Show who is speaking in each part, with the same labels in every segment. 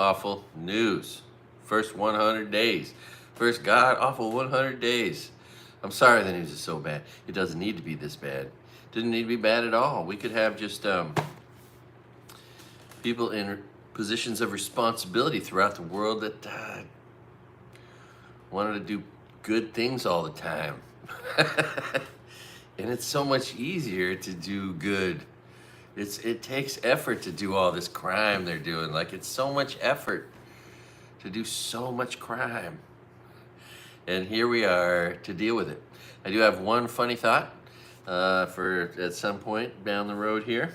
Speaker 1: awful news. First 100 days. First god awful 100 days. I'm sorry the news is so bad. It doesn't need to be this bad. It doesn't need to be bad at all. We could have just people in positions of responsibility throughout the world that wanted to do good things all the time. And it's so much easier to do good. It takes effort to do all this crime they're doing. Like, it's so much effort to do so much crime. And here we are to deal with it. I do have one funny thought for at some point down the road here.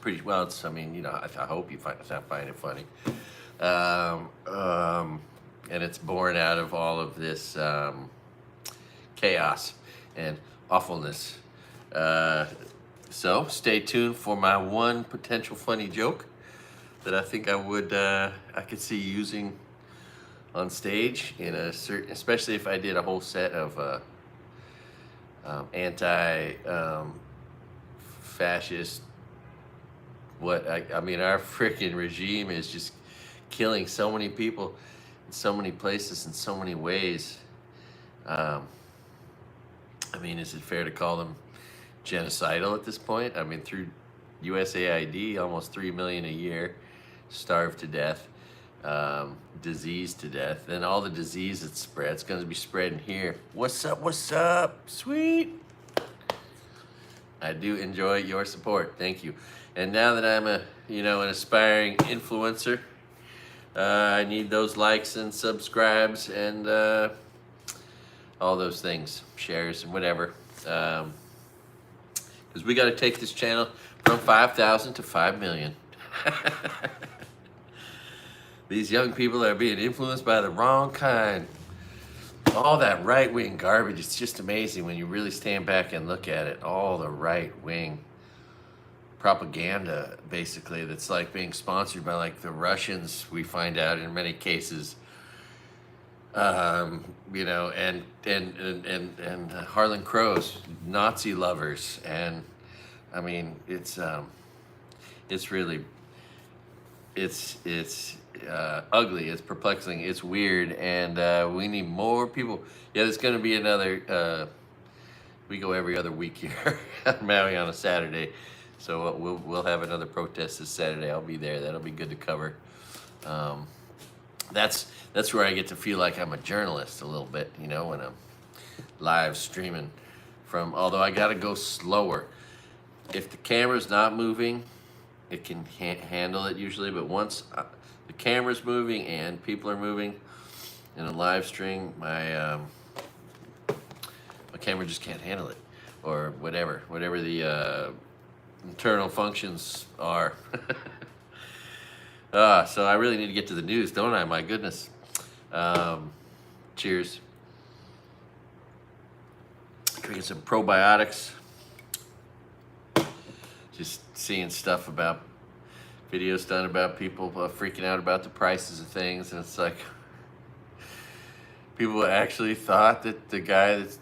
Speaker 1: Pretty well, it's, I mean, you know, I hope you find it funny. And it's born out of all of this chaos and awfulness. So stay tuned for my one potential funny joke that I think I could see using on stage in a certain, especially if I did a whole set of anti-fascist. I mean, our freaking regime is just killing so many people in so many places in so many ways. I mean, is it fair to call them genocidal at this point? I mean, through USAID, almost 3 million a year starved to death, diseased to death. Then all the disease that spreads going to be spreading here. What's up? What's up? Sweet. I do enjoy your support. Thank you. And now that I'm an aspiring influencer, I need those likes and subscribes and all those things, shares and whatever. Because we got to take this channel from 5,000 to 5 million. These young people are being influenced by the wrong kind. All that right-wing garbage, it's just amazing when you really stand back and look at it. All the right-wing propaganda, basically, that's like being sponsored by like the Russians, we find out in many cases. You know, and Harlan Crow's Nazi lovers, and I mean, it's really, it's ugly, it's perplexing, it's weird, and we need more people. Yeah, there's going to be another. We go every other week here at Maui on a Saturday, so we'll have another protest this Saturday. I'll be there. That'll be good to cover. That's where I get to feel like I'm a journalist a little bit, you know, when I'm live streaming from, although I got to go slower. If the camera's not moving, it can handle it usually, but once the camera's moving and people are moving in a live stream, my camera just can't handle it, or whatever the internal functions are. So I really need to get to the news, don't I? My goodness. Cheers. Drinking some probiotics. Just seeing stuff about, videos done about people freaking out about the prices of things, and it's like, people actually thought that the guy that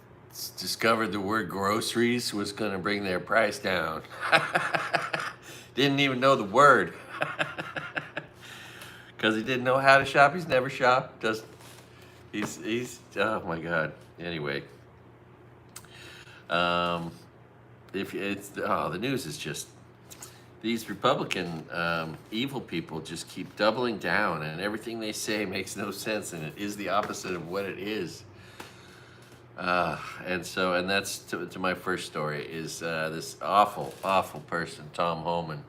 Speaker 1: discovered the word groceries was going to bring their price down. Didn't even know the word. Because he didn't know how to shop. He's never shopped. He's oh my God. Anyway, if it's the news is just, these Republican evil people just keep doubling down, and everything they say makes no sense, and it is the opposite of what it is. And that's to my first story, is this awful person, Tom Homan.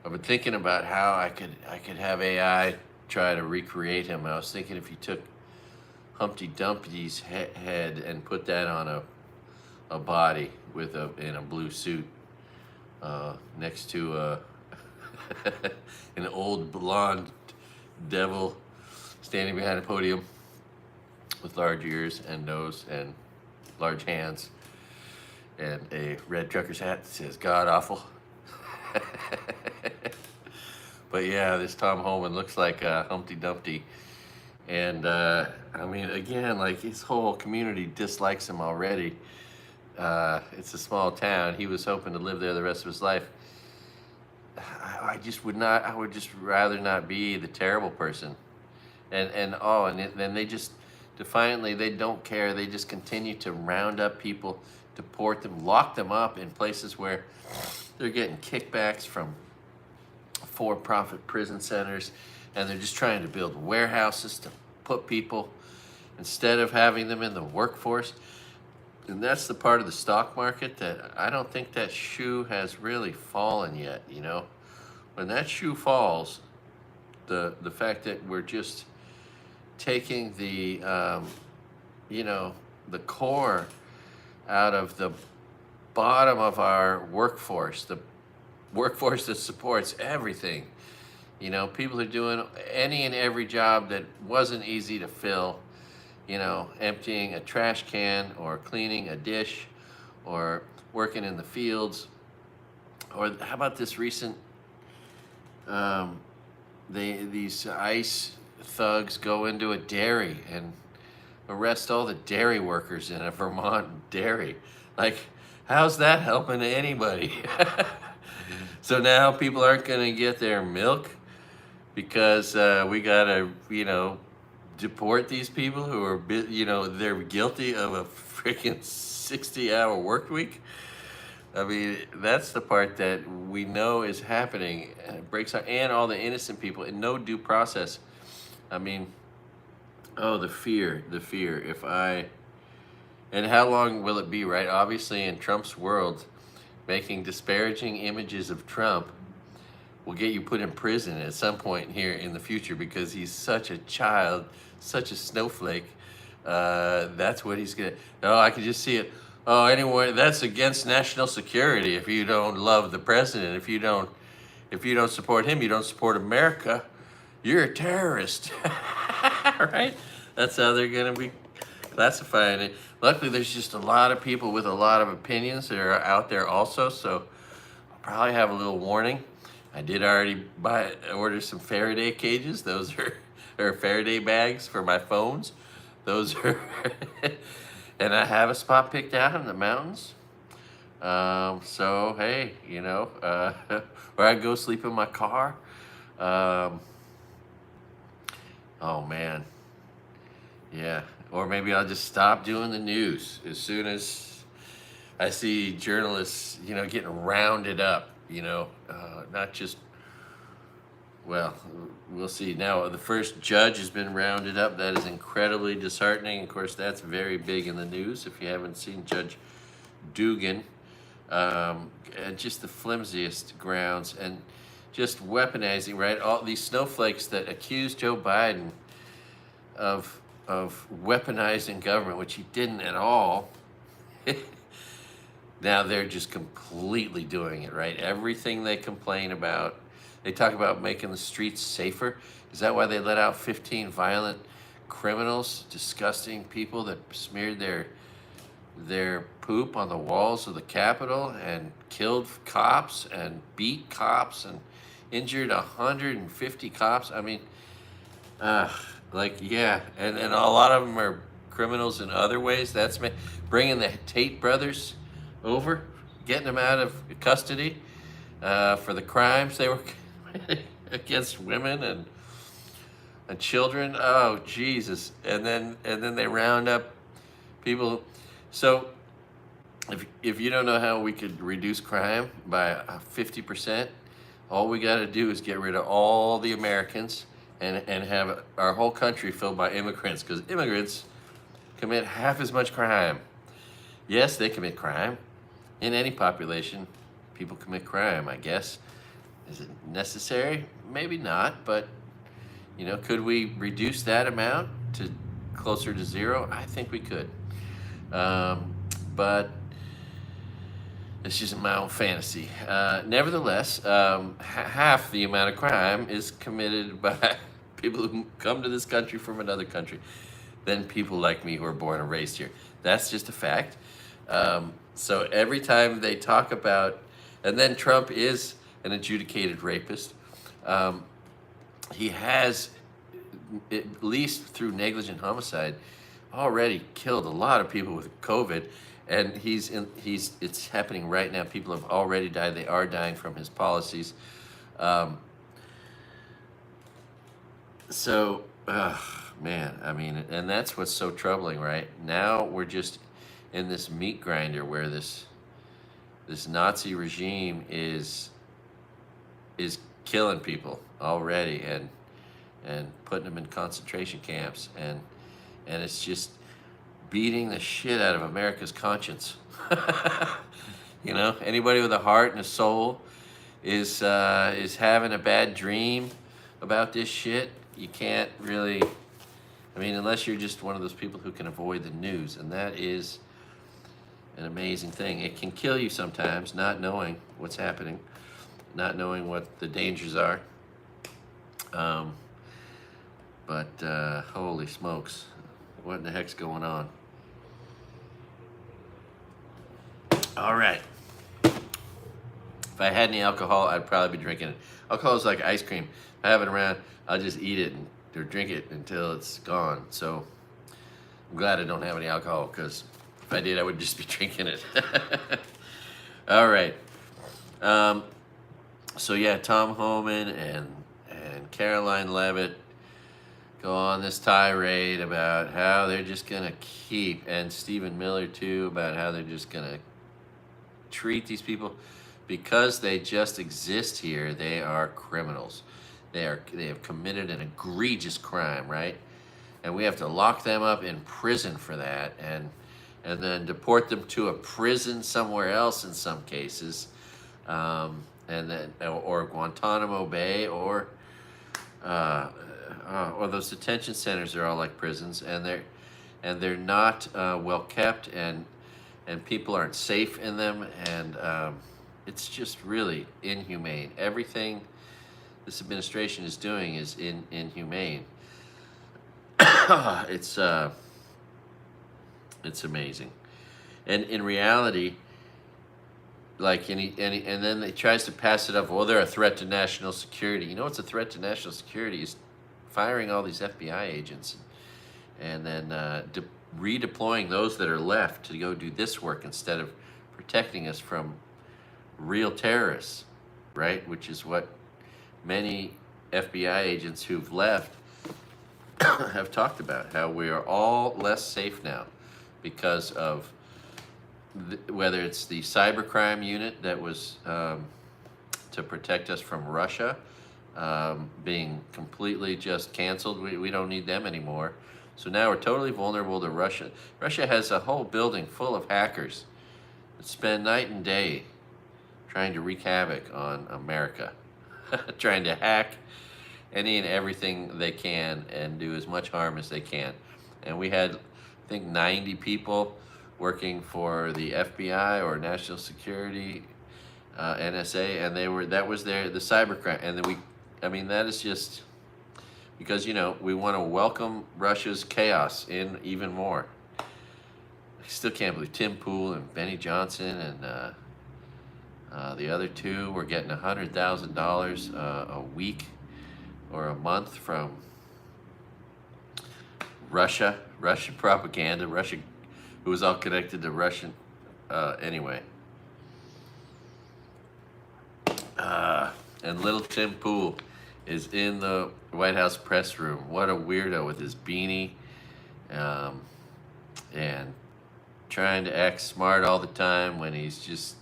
Speaker 1: I've been thinking about how I could have AI try to recreate him. I was thinking if you took Humpty Dumpty's head and put that on a body in a blue suit next to an old blonde devil standing behind a podium with large ears and nose and large hands and a red trucker's hat that says God awful. But yeah, this Tom Homan looks like Humpty Dumpty, and I mean, again, like, his whole community dislikes him already. It's a small town. He was hoping to live there the rest of his life. I just would not. I would just rather not be the terrible person. Then they just defiantly, they don't care. They just continue to round up people, deport them, lock them up in places where they're getting kickbacks from for-profit prison centers, and they're just trying to build warehouses to put people instead of having them in the workforce. And that's the part of the stock market that I don't think that shoe has really fallen yet. When that shoe falls, the fact that we're just taking the core out of the bottom of our workforce, the workforce that supports everything. People are doing any and every job that wasn't easy to fill, emptying a trash can or cleaning a dish or working in the fields. Or how about this recent, these ICE thugs go into a dairy and arrest all the dairy workers in a Vermont dairy. Like, how's that helping anybody? So now people aren't going to get their milk because we got to, deport these people who are, they're guilty of a freaking 60-hour work week. I mean, that's the part that we know is happening. And it breaks our, and all the innocent people in no due process. I mean, oh, the fear. And how long will it be, right? Obviously, in Trump's world, making disparaging images of Trump will get you put in prison at some point here in the future because he's such a child, such a snowflake. That's what he's gonna. Oh, I can just see it. Oh, anyway, that's against national security. If you don't love the president, if you don't support him, you don't support America. You're a terrorist, right? That's how they're gonna be classifying it. Luckily, there's just a lot of people with a lot of opinions that are out there also, so I'll probably have a little warning. I did already order some Faraday cages. Those are Faraday bags for my phones. Those are, and I have a spot picked out in the mountains. So hey, or I go sleep in my car. Oh man, yeah. Or maybe I'll just stop doing the news as soon as I see journalists, getting rounded up. Not just. Well, we'll see. Now, the first judge has been rounded up. That is incredibly disheartening. Of course, that's very big in the news. If you haven't seen Judge Dugan, and just the flimsiest grounds and just weaponizing, right? All these snowflakes that accuse Joe Biden of weaponizing government, which he didn't at all. Now they're just completely doing it, right? Everything they complain about. They talk about making the streets safer. Is that why they let out 15 violent criminals, disgusting people that smeared their poop on the walls of the Capitol and killed cops and beat cops and injured 150 cops? I mean, yeah. And a lot of them are criminals in other ways. That's bringing the Tate brothers over, getting them out of custody for the crimes they were against women and children. Oh Jesus! And then they round up people. So if you don't know how we could reduce crime by 50%, all we got to do is get rid of all the Americans and have our whole country filled by immigrants, because immigrants commit half as much crime. Yes, they commit crime. In any population, people commit crime, I guess. Is it necessary? Maybe not, but could we reduce that amount to closer to zero? I think we could. But it's just my own fantasy. Nevertheless, half the amount of crime is committed by people who come to this country from another country than people like me who are born and raised here. That's just a fact. So every time they talk about, and then Trump is an adjudicated rapist. He has, at least through negligent homicide, already killed a lot of people with COVID, and it's happening right now. People have already died. They are dying from his policies. Um, so, man, I mean, and that's what's so troubling, right? Now we're just in this meat grinder where this Nazi regime is killing people already and putting them in concentration camps, and it's just beating the shit out of America's conscience. You know, anybody with a heart and a soul is having a bad dream about this shit. You can't really. I mean, unless you're just one of those people who can avoid the news, and that is an amazing thing. It can kill you sometimes, not knowing what's happening, not knowing what the dangers are. Um, but holy smokes, what in the heck's going on? All right. If I had any alcohol, I'd probably be drinking it. Alcohol is like ice cream. If I have it around, I'll just eat it or drink it until it's gone. So I'm glad I don't have any alcohol, because if I did, I would just be drinking it. All right. So yeah, Tom Homan and Caroline Levitt go on this tirade about how they're just gonna keep, and Stephen Miller too, about how they're just gonna treat these people because they just exist here. They are criminals. They have committed an egregious crime, right? And we have to lock them up in prison for that, and then deport them to a prison somewhere else in some cases, and then or Guantanamo Bay or those detention centers are all like prisons, and they're not well kept, and people aren't safe in them, and it's just really inhumane. Everything this administration is doing is inhumane. It's amazing, and in reality, like and then it tries to pass it off. Well, they're a threat to national security. You know what's a threat to national security is firing all these FBI agents, and then redeploying those that are left to go do this work instead of protecting us from real terrorists, right? Which is what many FBI agents who've left have talked about, how we are all less safe now because of whether it's the cybercrime unit that was to protect us from Russia being completely just canceled. We don't need them anymore. So now we're totally vulnerable to Russia. Russia has a whole building full of hackers that spend night and day trying to wreak havoc on America, trying to hack any and everything they can and do as much harm as they can. And we had, I think, 90 people working for the FBI or National Security, NSA, and that was the cybercrime. And then that is just because, we want to welcome Russia's chaos in even more. I still can't believe Tim Pool and Benny Johnson and the other two were getting $100,000 a week or a month from Russian propaganda, who was all connected to Russian, anyway. And little Tim Pool is in the White House press room. What a weirdo with his beanie, and trying to act smart all the time when he's just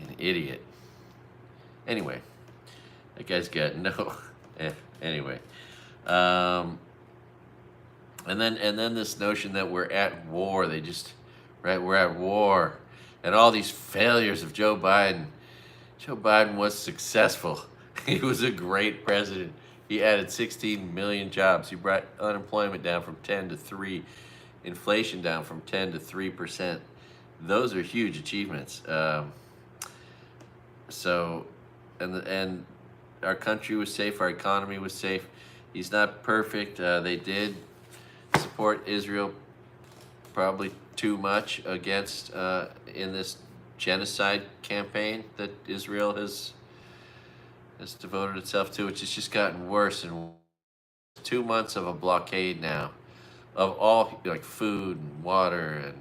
Speaker 1: an idiot. Anyway, that guy's got no. Anyway, and then this notion that we're at war. We're at war, and all these failures of Joe Biden. Joe Biden was successful. He was a great president. He added 16 million jobs. He brought unemployment down from 10 to 3, inflation down from 10 to 3%. Those are huge achievements. And our country was safe. Our economy was safe. He's not perfect. They did support Israel probably too much against in this genocide campaign that Israel has devoted itself to, which has just gotten worse and worse. 2 months of a blockade now of all, like, food and water and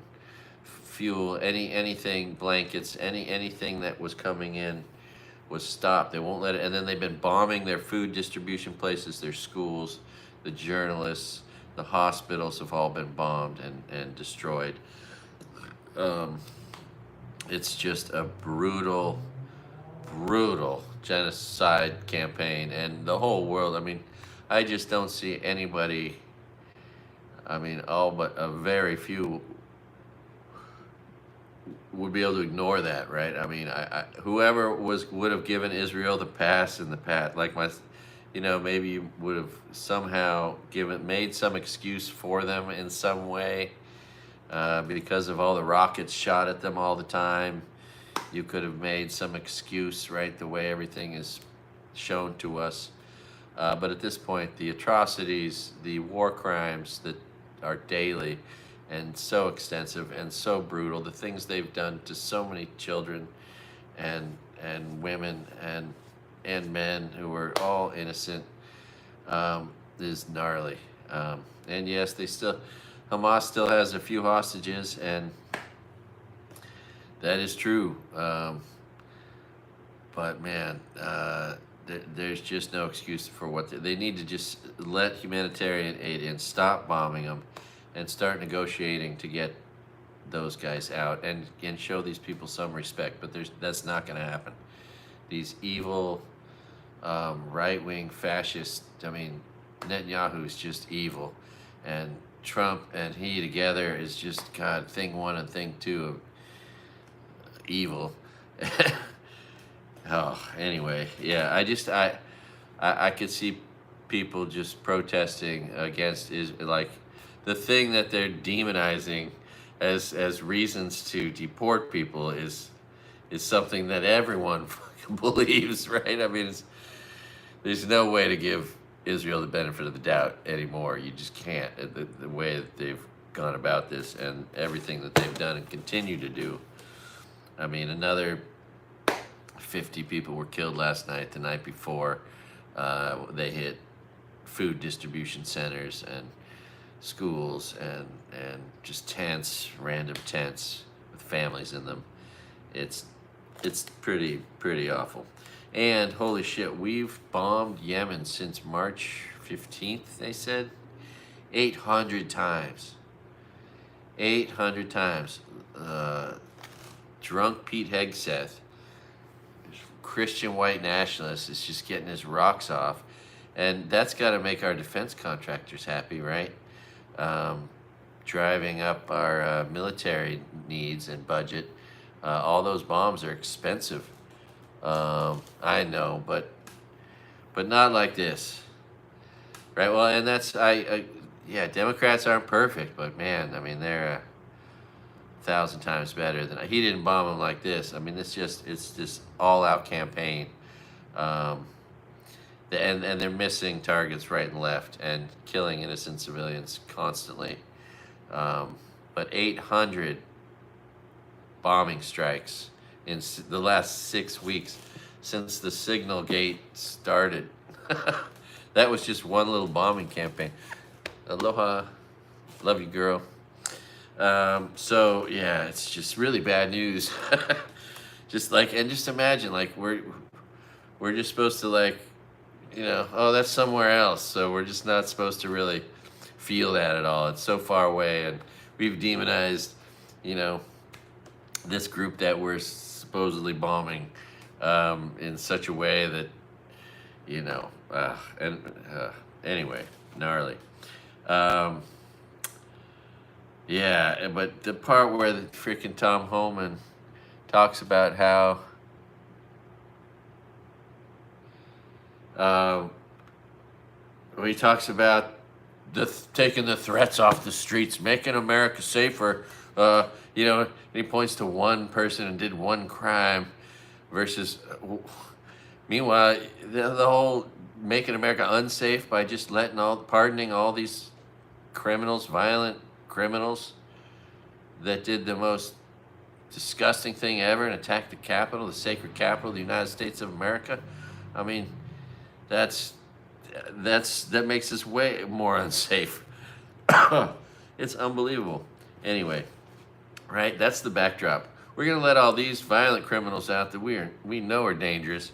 Speaker 1: fuel, anything, blankets, anything that was coming in was stopped. They won't let it. And then they've been bombing their food distribution places, their schools, the journalists, the hospitals have all been bombed and destroyed. Um, it's just a brutal, brutal genocide campaign, and the whole world. I mean, I just don't see anybody. I mean, all but a very few would be able to ignore that, right? I mean, whoever would have given Israel the pass in the past, like maybe you would have somehow made some excuse for them in some way, because of all the rockets shot at them all the time. You could have made some excuse, right? The way everything is shown to us. But at this point, the atrocities, the war crimes that are daily and so extensive and so brutal, the things they've done to so many children and women and men who were all innocent, is gnarly. And yes, Hamas still has a few hostages, and that is true. But man, there's just no excuse for what they need to just let humanitarian aid in, stop bombing them, and start negotiating to get those guys out and show these people some respect. But that's not going to happen. These evil, right-wing fascists. I mean, Netanyahu is just evil, and Trump and he together is just, God, thing one and thing two of evil. Oh, anyway, yeah, I could see people just protesting against like the thing that they're demonizing as reasons to deport people is something that everyone fucking believes, right? I mean, there's no way to give Israel the benefit of the doubt anymore. You just can't. The way that they've gone about this and everything that they've done and continue to do. I mean, another 50 people were killed last night. The night before, they hit food distribution centers and schools and just tents, random tents with families in them. It's pretty awful. And holy shit, we've bombed Yemen since March 15th, they said. 800 times. 800 times. Drunk Pete Hegseth, Christian white nationalist, is just getting his rocks off. And that's got to make our defense contractors happy, right? Driving up our military needs and budget. All those bombs are expensive. I know, but not like this, right? Well, and that's yeah, Democrats aren't perfect, but man, I mean, they're 1,000 times better than he didn't bomb them like this. I mean, it's this all-out campaign, and they're missing targets right and left and killing innocent civilians constantly. But 800 bombing strikes in the last 6 weeks since the Signal Gate started. That was just one little bombing campaign. Aloha, love you, girl. So yeah, it's just really bad news. Just imagine, like, we're just supposed to, like, oh, that's somewhere else, so we're just not supposed to really feel that at all. It's so far away, and we've demonized, this group that we're supposedly bombing, in such a way that, anyway, gnarly. Yeah, but the part where the freaking Tom Homan talks about how he talks about taking the threats off the streets, making America safer. And he points to one person and did one crime, versus, meanwhile, the whole making America unsafe by just pardoning all these criminals, violent criminals that did the most disgusting thing ever and attacked the Capitol, the sacred capital of the United States of America. I mean, that makes us way more unsafe. It's unbelievable. Anyway, right? That's the backdrop. we're going to let all these violent criminals out that we know are dangerous,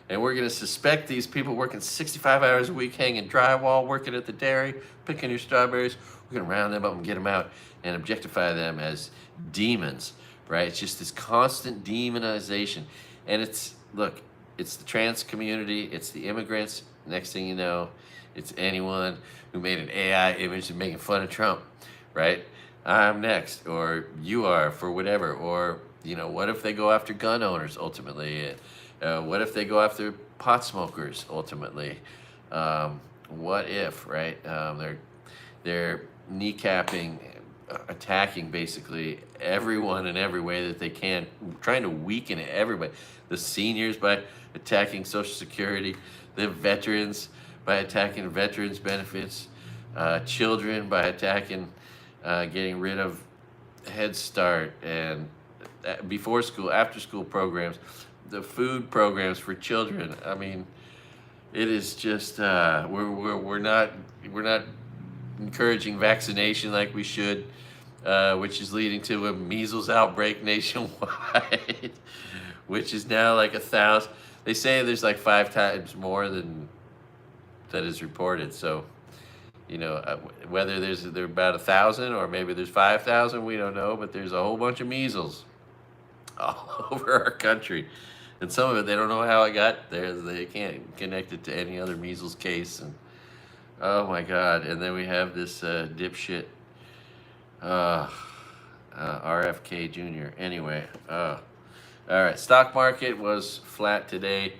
Speaker 1: and we're going to suspect these people working 65 hours a week, hanging drywall, working at the dairy, picking your strawberries. We're going to round them up and get them out and objectify them as demons, right? It's just this constant demonization. And it's the trans community, it's the immigrants. Next thing you know, it's anyone who made an AI image and making fun of Trump, right? I'm next, or you are, for whatever. Or, what if they go after gun owners ultimately? What if they go after pot smokers ultimately? What if, right? They're kneecapping, attacking basically everyone in every way that they can, trying to weaken everybody. The seniors by attacking Social Security, the veterans by attacking veterans benefits, children by attacking, getting rid of Head Start and before school, after school programs, the food programs for children. I mean, it is just we're not encouraging vaccination like we should, which is leading to a measles outbreak nationwide, which is now like 1,000. They say there's like 5 times more than that is reported. So, whether there about 1,000 or maybe there's 5,000, we don't know. But there's a whole bunch of measles all over our country, and some of it they don't know how it got there. They can't connect it to any other measles case, and oh my God! And then we have this dipshit RFK Jr. Anyway, all right. Stock market was flat today.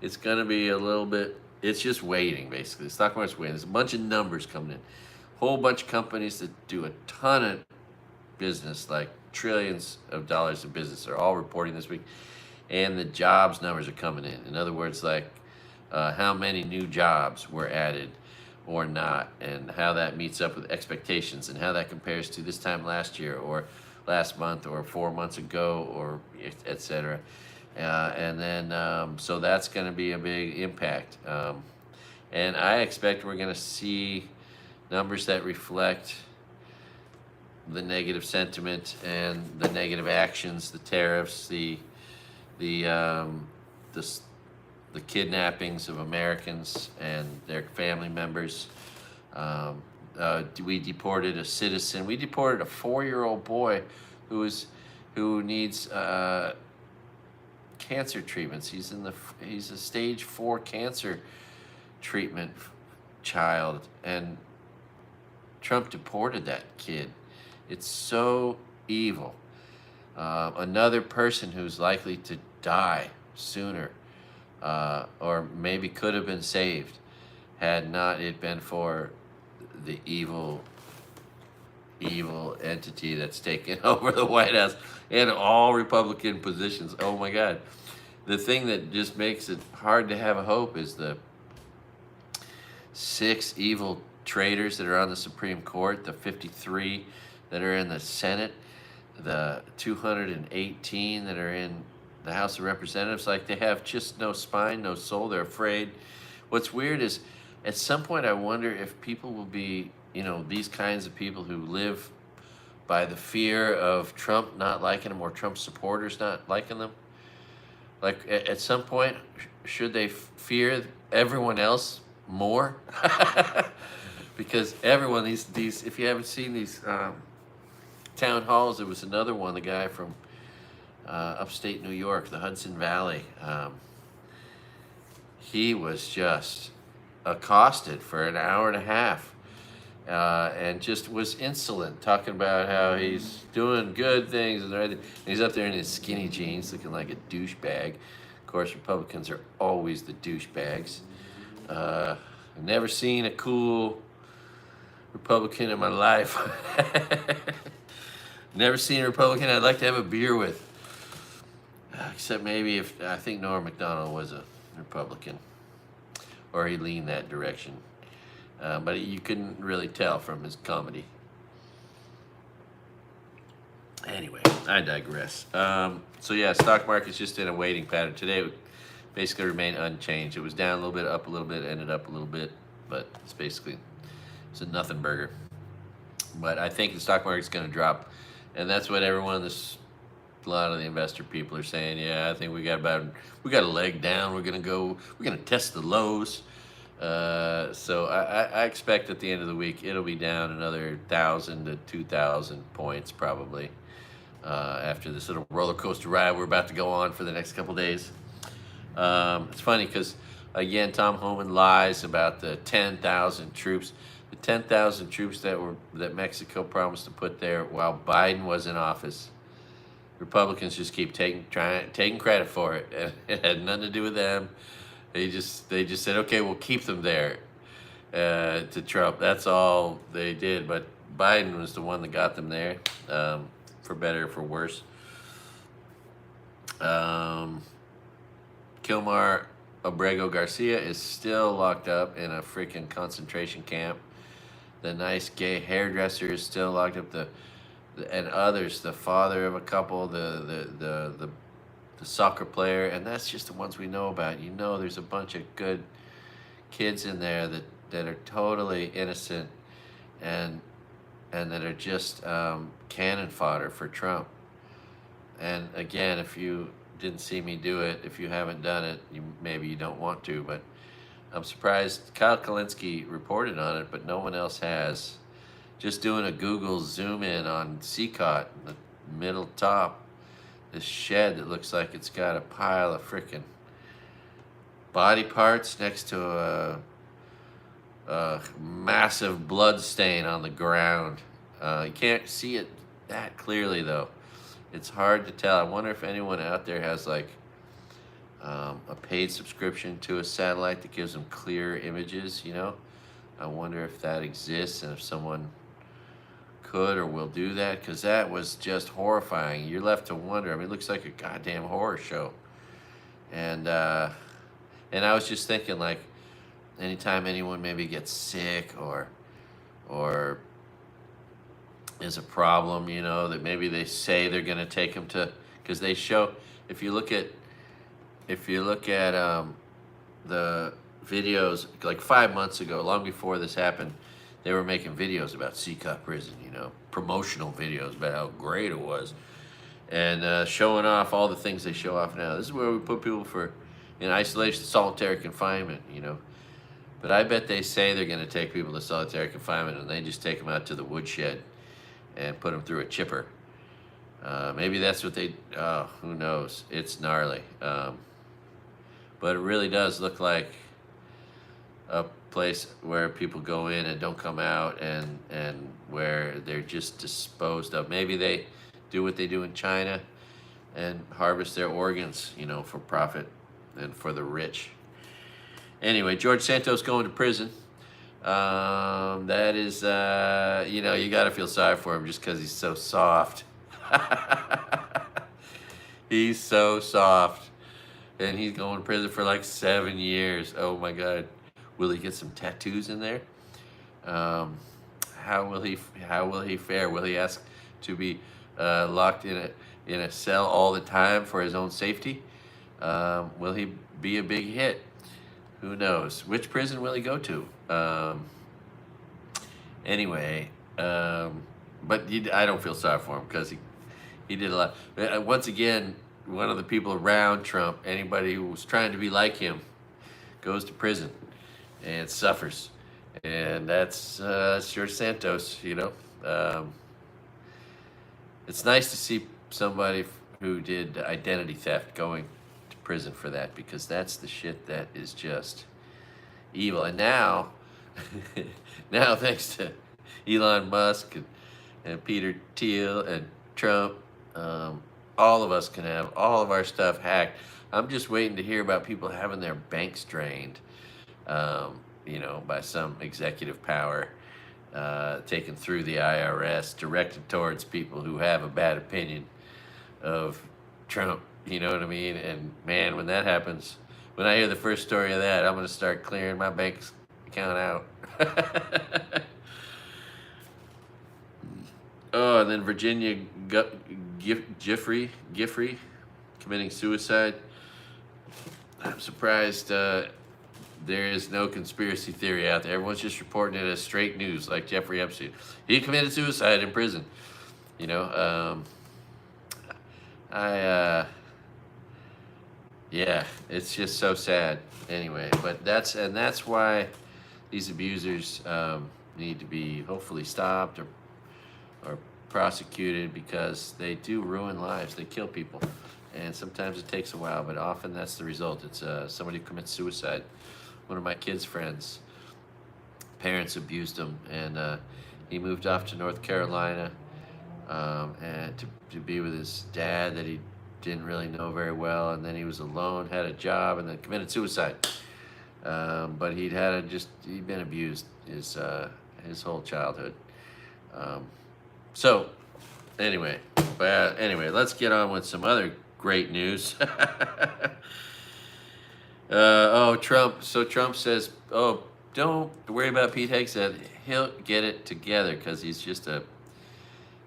Speaker 1: It's gonna be a little bit. It's just waiting, basically. The stock market's waiting. There's a bunch of numbers coming in. Whole bunch of companies that do a ton of business, like trillions of dollars of business, are all reporting this week. And the jobs numbers are coming in. In other words, like how many new jobs were added or not, and how that meets up with expectations, and how that compares to this time last year or last month or 4 months ago, or et cetera. And then, so that's going to be a big impact. And I expect we're going to see numbers that reflect the negative sentiment and the negative actions, the tariffs, the kidnappings of Americans and their family members. We deported a citizen. We deported a 4-year-old boy who needs cancer treatments. He's a stage 4 cancer treatment child, and Trump deported that kid. It's so evil. Another person who's likely to die sooner, or maybe could have been saved had not it been for the evil entity that's taken over the White House and all Republican positions. Oh my God. The thing that just makes it hard to have a hope is the 6 evil traitors that are on the Supreme Court, the 53 that are in the Senate, the 218 that are in the House of Representatives. Like, they have just no spine, no soul. They're afraid. What's weird is, at some point, I wonder if people will be, these kinds of people who live by the fear of Trump not liking them, or Trump supporters not liking them. Like, at some point, should they fear everyone else more? Because everyone, these if you haven't seen these town halls, there was another one, the guy from upstate New York, the Hudson Valley. He was just accosted for an hour and a half, and just was insolent, talking about how he's doing good things and everything. And he's up there in his skinny jeans, looking like a douchebag. Of course, Republicans are always the douchebags. I've never seen a cool Republican in my life. Never seen a Republican I'd like to have a beer with. Except maybe if, I think Norm Macdonald was a Republican, or he leaned that direction. But you couldn't really tell from his comedy. Anyway, I digress. So yeah, stock market's just in a waiting pattern. Today it basically remained unchanged. It was down a little bit, up a little bit, ended up a little bit, but it's a nothing burger. But I think the stock market's going to drop, and that's what everyone in this a lot of the investor people are saying, yeah, I think we got a leg down. We're gonna test the lows. So I expect at the end of the week it'll be down another 1,000 to 2,000 points probably, after this little roller coaster ride we're about to go on for the next couple days. It's funny because again, Tom Homan lies about the 10,000 troops. The 10,000 troops that Mexico promised to put there while Biden was in office. Republicans just keep taking credit for it. And it had nothing to do with them. They just said, okay, we'll keep them there, to Trump. That's all they did. But Biden was the one that got them there, for better or for worse. Kilmar Abrego Garcia is still locked up in a freaking concentration camp. The nice gay hairdresser is still locked up. And others, the father of a couple, the soccer player, and that's just the ones we know about. You know, there's a bunch of good kids in there that are totally innocent, and that are just cannon fodder for Trump. And again, if you didn't see me do it, if you haven't done it, maybe you don't want to, but I'm surprised Kyle Kalinske reported on it, but no one else has. Just doing a Google zoom in on CCOT, the middle top, this shed that looks like it's got a pile of frickin' body parts next to a massive blood stain on the ground. You can't see it that clearly though. It's hard to tell. I wonder if anyone out there has like a paid subscription to a satellite that gives them clear images, you know? I wonder if that exists and if someone could or will do that, because that was just horrifying. You're left to wonder. I mean, it looks like a goddamn horror show. And I was just thinking, like, anytime anyone maybe gets sick or is a problem, you know, that maybe they say they're going to take them to, because they show, if you look at the videos, like 5 months ago, long before this happened, they were making videos about CCOT prison, you know, promotional videos about how great it was, and showing off all the things they show off now. This is where we put people in isolation, solitary confinement, you know. But I bet they say they're going to take people to solitary confinement, and they just take them out to the woodshed and put them through a chipper. Maybe that's what they, who knows? It's gnarly. But it really does look like a place where people go in and don't come out, and where they're just disposed of. Maybe they do what they do in China and harvest their organs, you know, for profit and for the rich. Anyway, George Santos going to prison. That is, you know, you got to feel sorry for him just because he's so soft. He's so soft. And he's going to prison for like 7 years. Oh my God. Will he get some tattoos in there? How will he fare? Will he ask to be locked in a cell all the time for his own safety? Will he be a big hit? Who knows? Which prison will he go to? Anyway, but I don't feel sorry for him because he did a lot. Once again, one of the people around Trump, anybody who was trying to be like him, goes to prison and suffers. And that's George Santos, you know. It's nice to see somebody who did identity theft going to prison for that, because that's the shit that is just evil. And now, now thanks to Elon Musk and Peter Thiel and Trump, all of us can have all of our stuff hacked. I'm just waiting to hear about people having their banks drained, you know, by some executive power, taken through the IRS, directed towards people who have a bad opinion of Trump. You know what I mean? And man, when that happens, when I hear the first story of that, I'm going to start clearing my bank account out. Oh, and then Virginia Giffrey committing suicide. I'm surprised there is no conspiracy theory out there. Everyone's just reporting it as straight news, like Jeffrey Epstein. He committed suicide in prison. You know, Yeah, it's just so sad. Anyway, but that's why these abusers need to be hopefully stopped or prosecuted, because they do ruin lives. They kill people, and sometimes it takes a while, but often that's the result. It's somebody who commits suicide. One of my kids' friends, parents abused him, and he moved off to North Carolina, and to be with his dad that he didn't really know very well, and then he was alone, had a job, and then committed suicide. But he'd been abused his whole childhood. Um, so anyway, let's get on with some other great news. Trump. So Trump says, "Oh, don't worry about Pete Hegseth. He'll get it together because he's just a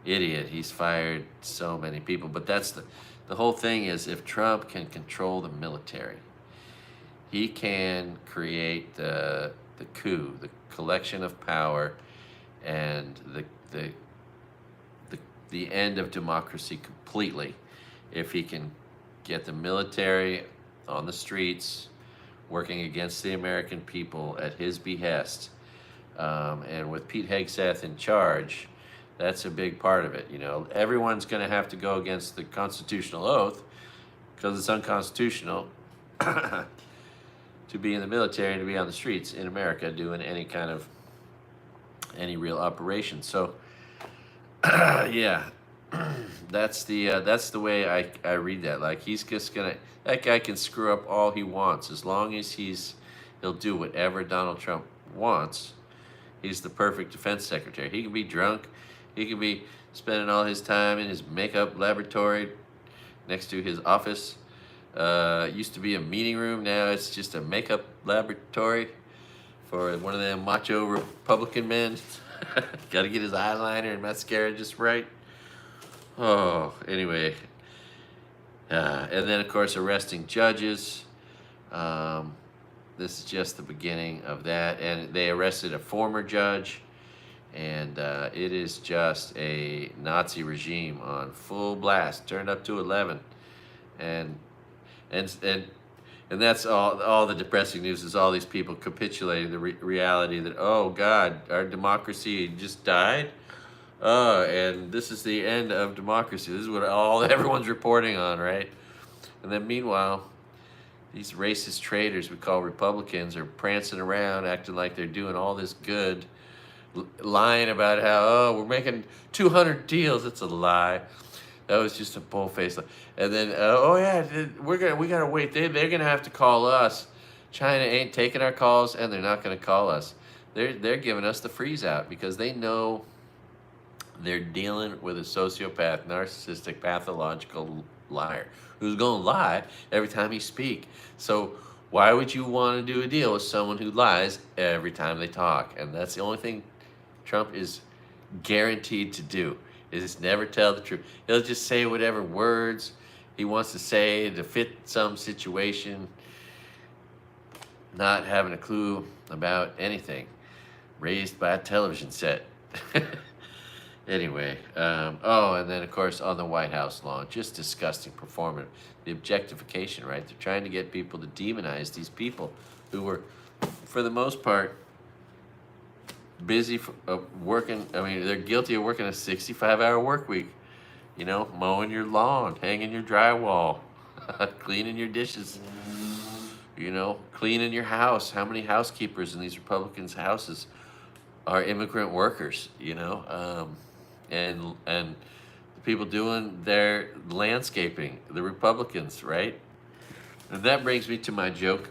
Speaker 1: idiot. He's fired so many people." But that's the whole thing is, if Trump can control the military, he can create the coup, the collection of power, and the end of democracy completely. If he can get the military on the streets working against the American people at his behest, and with Pete Hegseth in charge, that's a big part of it. You know, everyone's going to have to go against the constitutional oath because it's unconstitutional to be in the military and to be on the streets in America doing any real operation. So yeah, that's the way I read that. Like, he's just gonna, that guy can screw up all he wants as long as he'll do whatever Donald Trump wants. He's the perfect defense secretary. He can be drunk. He can be spending all his time in his makeup laboratory next to his office. Used to be a meeting room. Now it's just a makeup laboratory for one of them macho Republican men. Got to get his eyeliner and mascara just right. Oh, anyway. And then, of course, arresting judges. This is just the beginning of that. And they arrested a former judge. And it is just a Nazi regime on full blast, turned up to 11. And that's all the depressing news is all these people capitulating the reality that, oh God, our democracy just died. And this is the end of democracy. This is what everyone's reporting on, right? And then meanwhile, these racist traitors we call Republicans are prancing around acting like they're doing all this good, lying about how, we're making 200 deals. It's a lie. That was just a bull-faced lie. And then, we gotta wait. They're gonna have to call us. China ain't taking our calls, and they're not gonna call us. They're giving us the freeze out because they know they're dealing with a sociopath, narcissistic, pathological liar who's gonna lie every time he speaks. So why would you want to do a deal with someone who lies every time they talk? And that's the only thing Trump is guaranteed to do, is never tell the truth. He'll just say whatever words he wants to say to fit some situation, not having a clue about anything, raised by a television set. Anyway, and then, of course, on the White House lawn, just disgusting performance. The objectification, right? They're trying to get people to demonize these people who were, for the most part, busy working. I mean, they're guilty of working a 65-hour work week. You know, mowing your lawn, hanging your drywall, cleaning your dishes, you know, cleaning your house. How many housekeepers in these Republicans' houses are immigrant workers, you know? And the people doing their landscaping, the Republicans, right? And that brings me to my joke.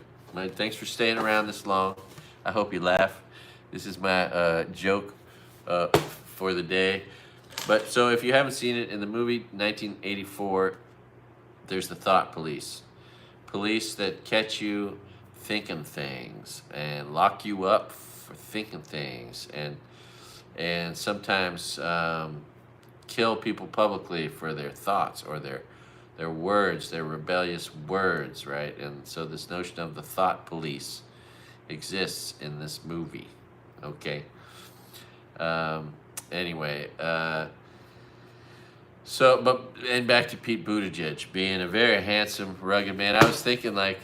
Speaker 1: Thanks for staying around this long. I hope you laugh. This is my joke for the day. But so if you haven't seen it, in the movie 1984, there's the thought police. Police that catch you thinking things and lock you up for thinking things, and sometimes kill people publicly for their thoughts or their words, their rebellious words, right? And so this notion of the thought police exists in this movie, okay? Anyway, So, and back to Pete Buttigieg being a very handsome, rugged man. I was thinking, like,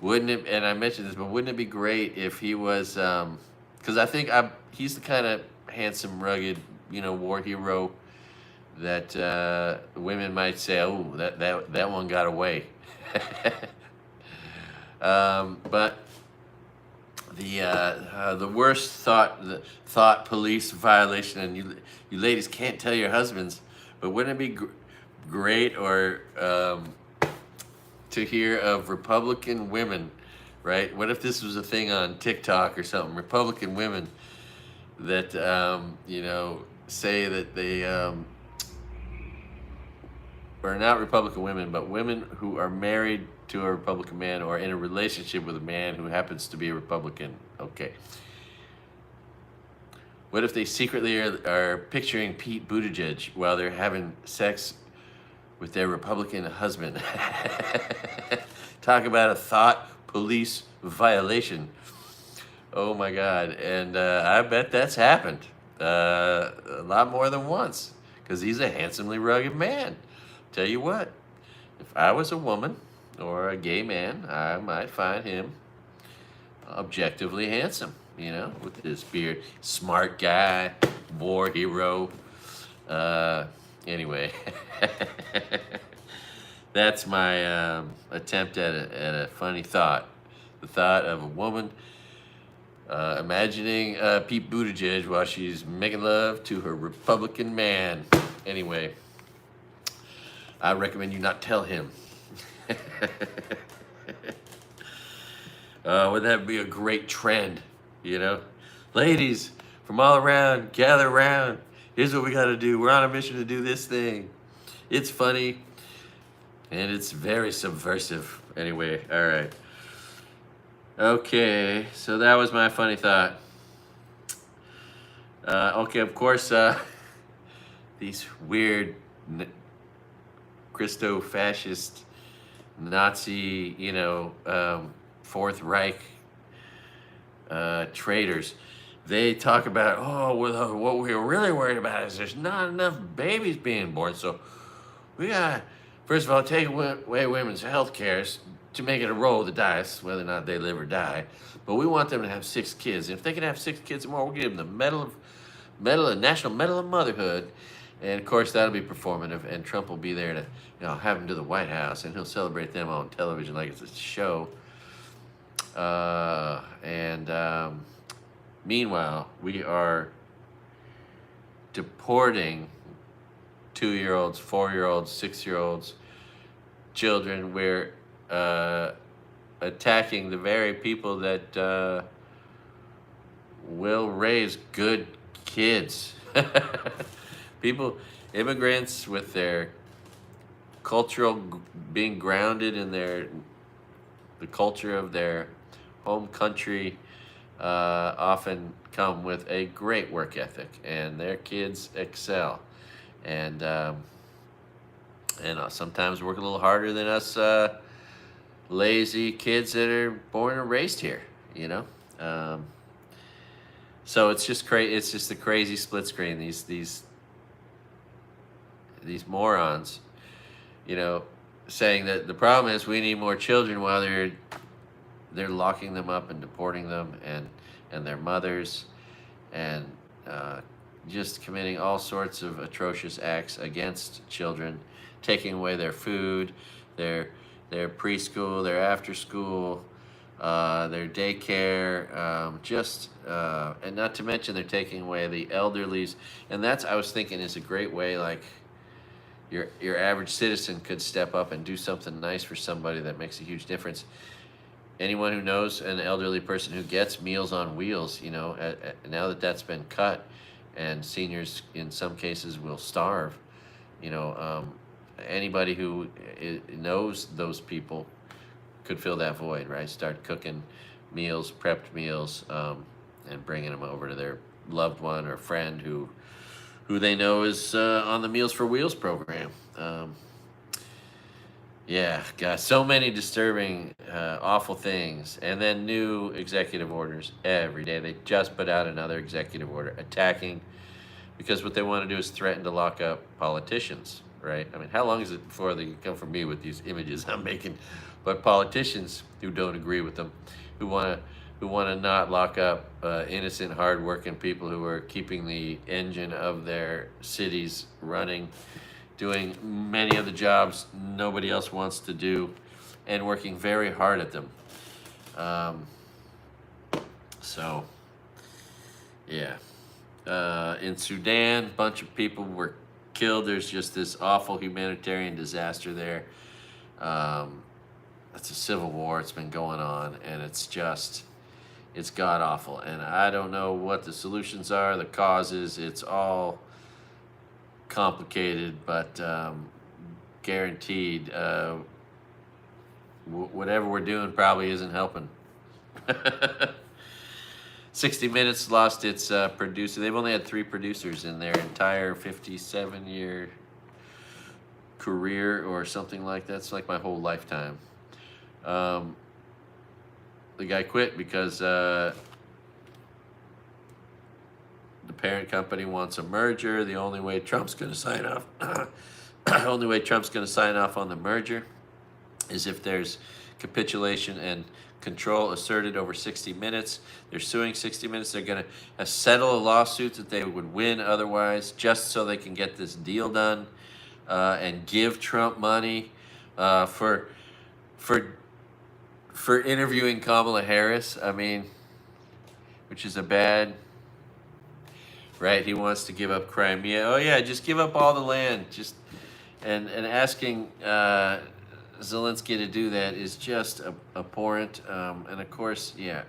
Speaker 1: wouldn't it? And I mentioned this, but wouldn't it be great if he was? Because I think he's the kind of handsome, rugged, war hero that women might say, "Oh, that one got away." But the worst thought police violation, and you ladies can't tell your husbands, but wouldn't it be great or to hear of Republican women, right? What if this was a thing on TikTok or something? Republican women that say that they or not Republican women, but women who are married to a Republican man or in a relationship with a man who happens to be a Republican. Okay. What if they secretly are picturing Pete Buttigieg while they're having sex with their Republican husband? Talk about a thought police violation. Oh my God. And I bet that's happened a lot more than once because he's a handsomely rugged man. Tell you what, if I was a woman or a gay man, I might find him objectively handsome, with his beard. Smart guy, war hero. Anyway, that's my attempt at a funny thought. The thought of a woman imagining Pete Buttigieg while she's making love to her Republican man. Anyway, I recommend you not tell him. Would that be a great trend, Ladies from all around, gather around. Here's what we got to do. We're on a mission to do this thing. It's funny, and it's very subversive. Anyway, all right. Okay, so that was my funny thought. Okay, of course, these weird Christo-fascist Nazi, Fourth Reich traitors. They talk about, what we're really worried about is there's not enough babies being born. So we got to, first of all, take away women's health care to make it a roll of the dice, whether or not they live or die. But we want them to have 6 kids. And if they can have 6 kids or more, we'll give them the National Medal of Motherhood. And of course, that'll be performative, and Trump will be there to, have them to the White House, and he'll celebrate them on television like it's a show. Meanwhile, we are deporting 2-year-olds, 4-year-olds, 6-year-olds, children. We're attacking the very people that will raise good kids. Immigrants with their being grounded in the culture of their home country, often come with a great work ethic, and their kids excel, and sometimes work a little harder than us lazy kids that are born and raised here. So it's just crazy. It's just a crazy split screen. These morons, saying that the problem is we need more children while they're locking them up and deporting them and their mothers, and just committing all sorts of atrocious acts against children, taking away their food, their preschool, their after school, their daycare, and not to mention they're taking away the elderlies. And that's, I was thinking, is a great way, like, your average citizen could step up and do something nice for somebody that makes a huge difference. Anyone who knows an elderly person who gets Meals on Wheels, now that that's been cut, and seniors in some cases will starve, anybody who knows those people could fill that void, right? Start cooking meals, prepped meals, and bringing them over to their loved one or friend who they know is on the Meals for Wheels program. Yeah, God, so many disturbing, awful things. And then new executive orders every day. They just put out another executive order attacking, because what they want to do is threaten to lock up politicians, right? I mean, how long is it before they can come for me with these images I'm making? But politicians who don't agree with them, who want to not lock up innocent, hardworking people who are keeping the engine of their cities running, doing many of the jobs nobody else wants to do, and working very hard at them. Um, so, yeah. In Sudan, a bunch of people were killed. There's just this awful humanitarian disaster there. It's a civil war. It's been going on, and it's god awful. And I don't know what the solutions are, the causes. It's all complicated, but guaranteed, whatever we're doing probably isn't helping. 60 Minutes lost its producer. They've only had 3 producers in their entire 57-year career or something like that. It's like my whole lifetime. The guy quit because the parent company wants a merger. The only way Trump's going to sign off, on the merger is if there's capitulation and control asserted over 60 Minutes. They're suing 60 Minutes. They're going to settle a lawsuit that they would win otherwise, just so they can get this deal done and give Trump money for interviewing Kamala Harris. I mean, which is a bad, right? He wants to give up Crimea. Oh yeah, just give up all the land. Just and asking Zelensky to do that is just abhorrent. And of course, yeah,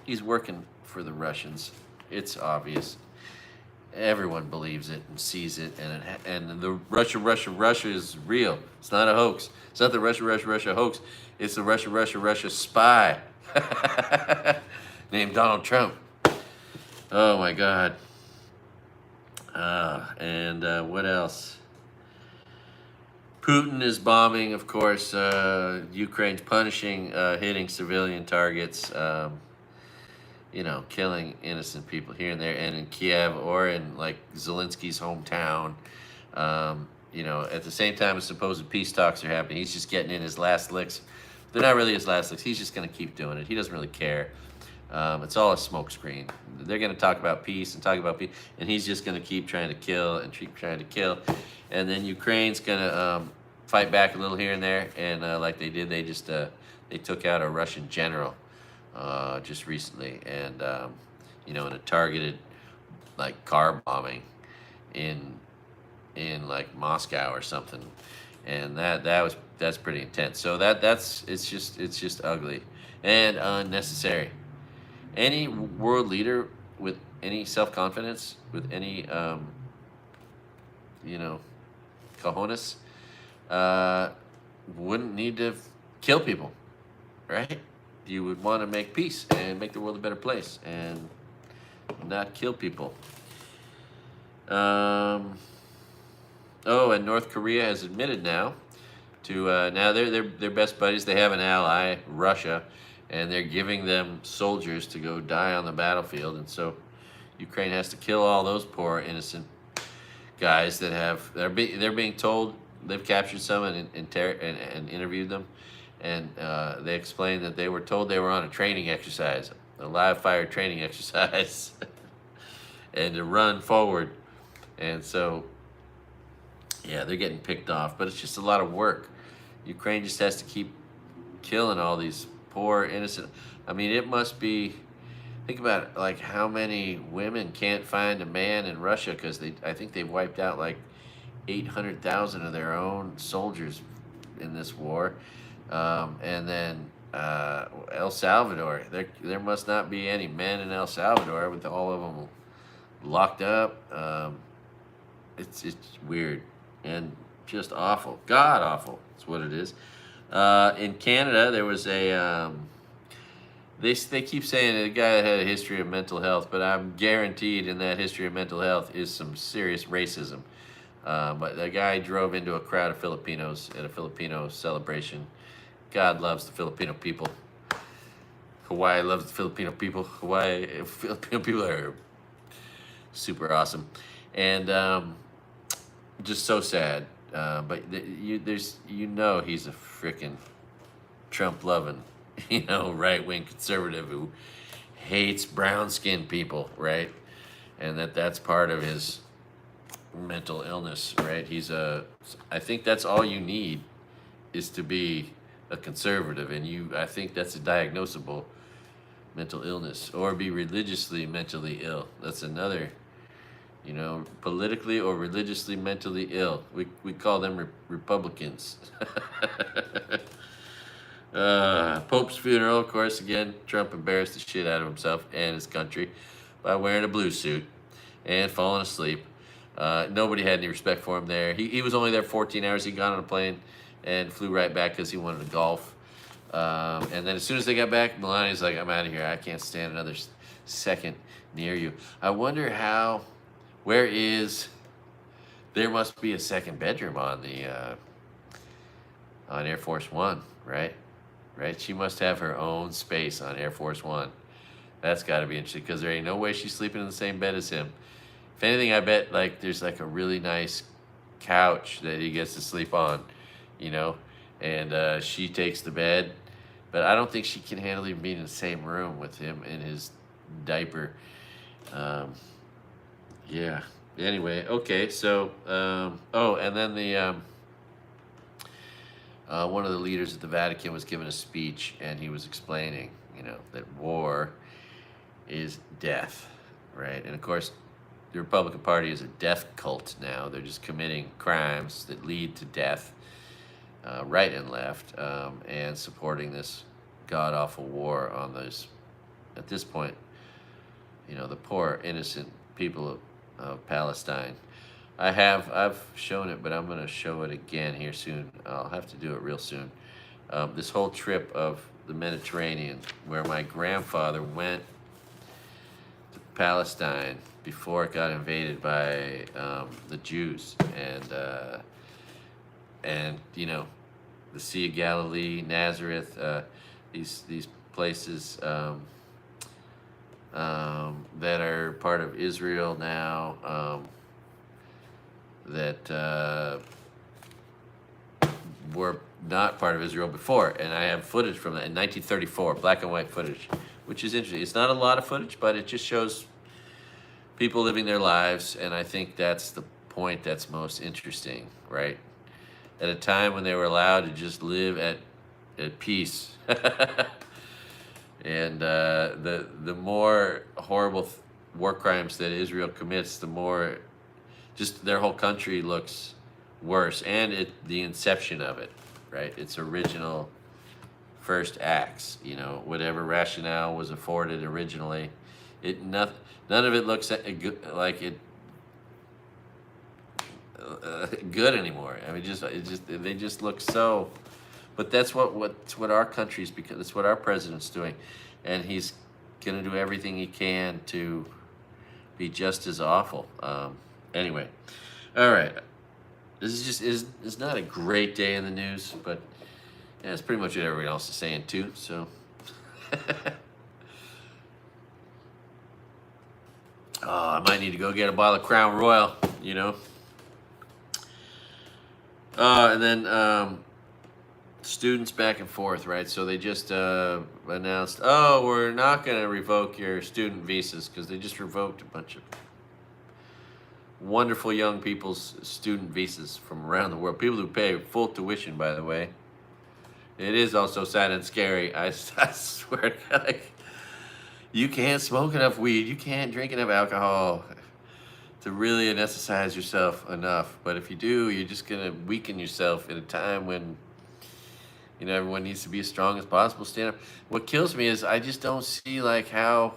Speaker 1: he's working for the Russians. It's obvious. Everyone believes it and sees it, and the Russia is real. It's not a hoax. It's not the Russia hoax. It's the Russia spy named Donald Trump. Oh my God. And what else? Putin is bombing, of course. Ukraine's punishing, hitting civilian targets. Killing innocent people here and there, and in Kiev or in like Zelensky's hometown. At the same time as supposed peace talks are happening, he's just getting in his last licks. They're not really his last licks. He's just going to keep doing it. He doesn't really care. It's all a smokescreen. They're going to talk about peace, and he's just going to keep trying to kill and keep trying to kill. And then Ukraine's going to fight back a little here and there, and like they did, they took out a Russian general just recently, and in a targeted like car bombing in like Moscow or something, and that's pretty intense. So it's just ugly and unnecessary. Any world leader with any self-confidence, with any cojones, wouldn't need to kill people, right? You would want to make peace and make the world a better place and not kill people. And North Korea has admitted now to now they're best buddies. They have an ally, Russia, and they're giving them soldiers to go die on the battlefield. And so Ukraine has to kill all those poor innocent guys that they're being told. They've captured some and interviewed them, and they explained that they were told they were on a training exercise, a live fire training exercise, and to run forward. And so, yeah, they're getting picked off, but it's just a lot of work. Ukraine just has to keep killing all these poor innocent. I mean, it must be. Think about it, like how many women can't find a man in Russia because I think they've wiped out like 800,000 of their own soldiers in this war. And then El Salvador, there must not be any men in El Salvador with all of them locked up. It's weird and just awful. God awful. That's what it is. In Canada, there was a... They keep saying that a guy that had a history of mental health, but I'm guaranteed in that history of mental health is some serious racism. But the guy drove into a crowd of Filipinos at a Filipino celebration. God loves the Filipino people. Hawaii loves the Filipino people. Filipino people are super awesome. and just so sad. But he's a freaking Trump loving, right wing conservative who hates brown skinned people, right? And that's part of his mental illness, right? I think that's all you need is to be a conservative, and I think that's a diagnosable mental illness, or be religiously mentally ill. That's another, politically or religiously mentally ill. We call them Republicans. Pope's funeral, of course, again, Trump embarrassed the shit out of himself and his country by wearing a blue suit and falling asleep. Nobody had any respect for him there. He was only there 14 hours. He got on a plane and flew right back because he wanted to golf. And then as soon as they got back, Melania's like, I'm out of here. I can't stand another second near you. I wonder there must be a second bedroom on on Air Force One, right? Right? She must have her own space on Air Force One. That's got to be interesting because there ain't no way she's sleeping in the same bed as him. If anything, I bet there's a really nice couch that he gets to sleep on, and she takes the bed. But I don't think she can handle even being in the same room with him in his diaper. Yeah. Anyway, okay. So, and then one of the leaders at the Vatican was giving a speech, and he was explaining, that war is death, right? And of course, the Republican Party is a death cult now. They're just committing crimes that lead to death, right and left, and supporting this god-awful war on those, at this point, the poor, innocent people of Palestine. I've shown it, but I'm going to show it again here soon. I'll have to do it real soon. This whole trip of the Mediterranean, where my grandfather went to Palestine before it got invaded by the Jews, and the Sea of Galilee, Nazareth, these places that are part of Israel now, that were not part of Israel before, and I have footage from that in 1934, black and white footage, which is interesting. It's not a lot of footage, but it just shows people living their lives, and I think that's the point that's most interesting, right? At a time when they were allowed to just live at peace. And the more horrible war crimes that Israel commits, the more just their whole country looks worse, and the inception of it, right? Its original first acts, whatever rationale was afforded originally, none of it looks like it good anymore. I mean, they just look so. But that's what our country's, because that's what our president's doing, and he's gonna do everything he can to be just as awful. Anyway, all right. This is not a great day in the news, but yeah, it's pretty much what everyone else is saying too. So, I might need to go get a bottle of Crown Royal, and then students back and forth, right? So they just announced, we're not going to revoke your student visas, because they just revoked a bunch of wonderful young people's student visas from around the world. People who pay full tuition, by the way. It is also sad and scary. I swear to God, you can't smoke enough weed. You can't drink enough alcohol to really anesthetize yourself enough. But if you do, you're just going to weaken yourself at a time when everyone needs to be as strong as possible. Stand up. What kills me is I just don't see how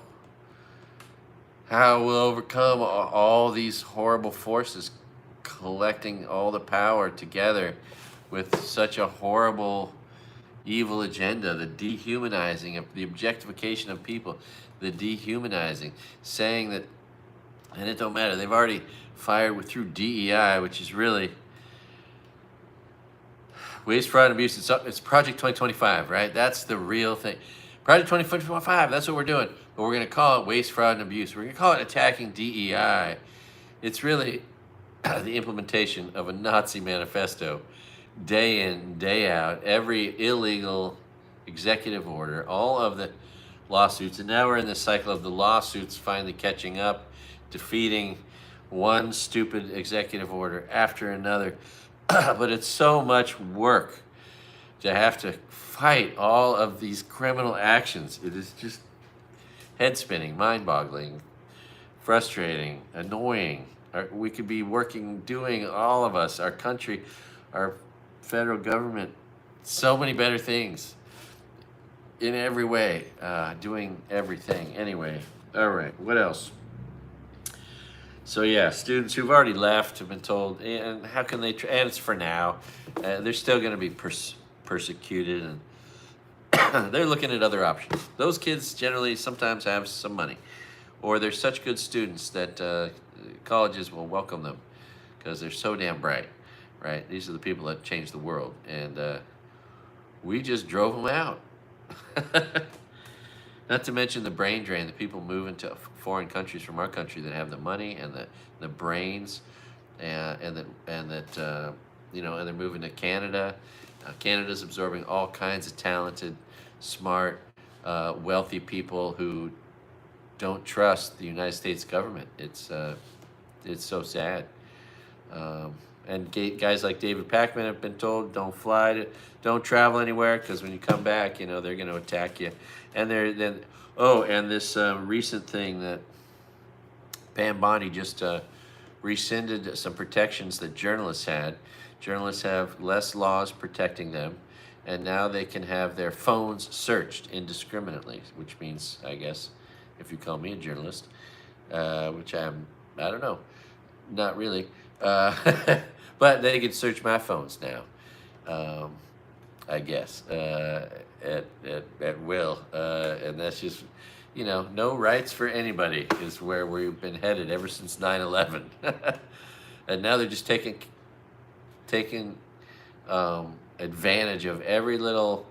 Speaker 1: we'll overcome all these horrible forces collecting all the power together with such a horrible, evil agenda. The dehumanizing of the objectification of people, the dehumanizing, saying that, and it don't matter. They've already fired through DEI, which is really waste, fraud, and abuse. It's Project 2025, right? That's the real thing. Project 2025, that's what we're doing. But we're going to call it waste, fraud, and abuse. We're going to call it attacking DEI. It's really the implementation of a Nazi manifesto, day in, day out, every illegal executive order, all of the lawsuits. And now we're in the cycle of the lawsuits finally catching up, defeating one stupid executive order after another. But it's so much work to have to fight all of these criminal actions. It is just head spinning, mind boggling, frustrating, annoying. We could be working, doing, all of us, our country, our federal government, so many better things in every way, doing everything. Anyway, all right, what else? So yeah, students who've already left have been told, and how can they, and it's for now, they're still going to be persecuted, and they're looking at other options. Those kids generally sometimes have some money, or they're such good students that colleges will welcome them because they're so damn bright, right? These are the people that change the world, and we just drove them out. Not to mention the brain drain, the people moving to foreign countries from our country that have the money and the brains, and that you know, and they're moving to Canada. Canada's absorbing all kinds of talented, smart, wealthy people who don't trust the United States government. It's so sad. And guys like David Packman have been told, don't travel anywhere, because when you come back, you know, they're going to attack you. And and this recent thing that Pam Bondi just rescinded some protections that journalists had. Journalists have less laws protecting them, and now they can have their phones searched indiscriminately, which means, I guess, if you call me a journalist, which I don't know, not really, but they can search my phones now, I guess, at will, and that's just, you know, no rights for anybody is where we've been headed ever since 9/11, and now they're just taking advantage of every little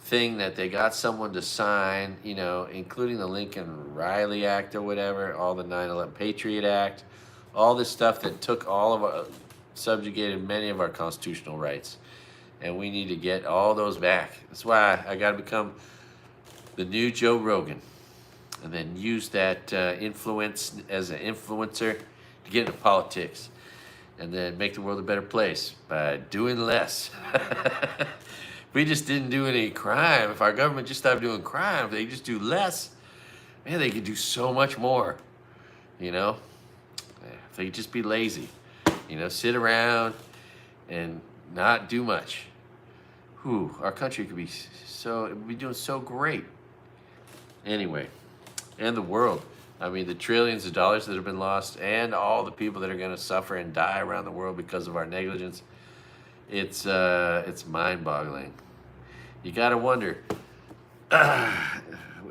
Speaker 1: thing that they got someone to sign, you know, including the Lincoln Riley Act or whatever, all the 9/11 Patriot Act, all this stuff that took all of our, subjugated many of our constitutional rights. And we need to get all those back. That's why I got to become the new Joe Rogan, and then use that influence as an influencer to get into politics, and then make the world a better place by doing less. If we just didn't do any crime, if our government just stopped doing crime, if they just do less, man, they could do so much more, you know? If they could just be lazy, you know, sit around and not do much. Whew, our country could be it would be doing so great. Anyway, and the world. I mean, the trillions of dollars that have been lost, and all the people that are going to suffer and die around the world because of our negligence. It's mind-boggling. You got to wonder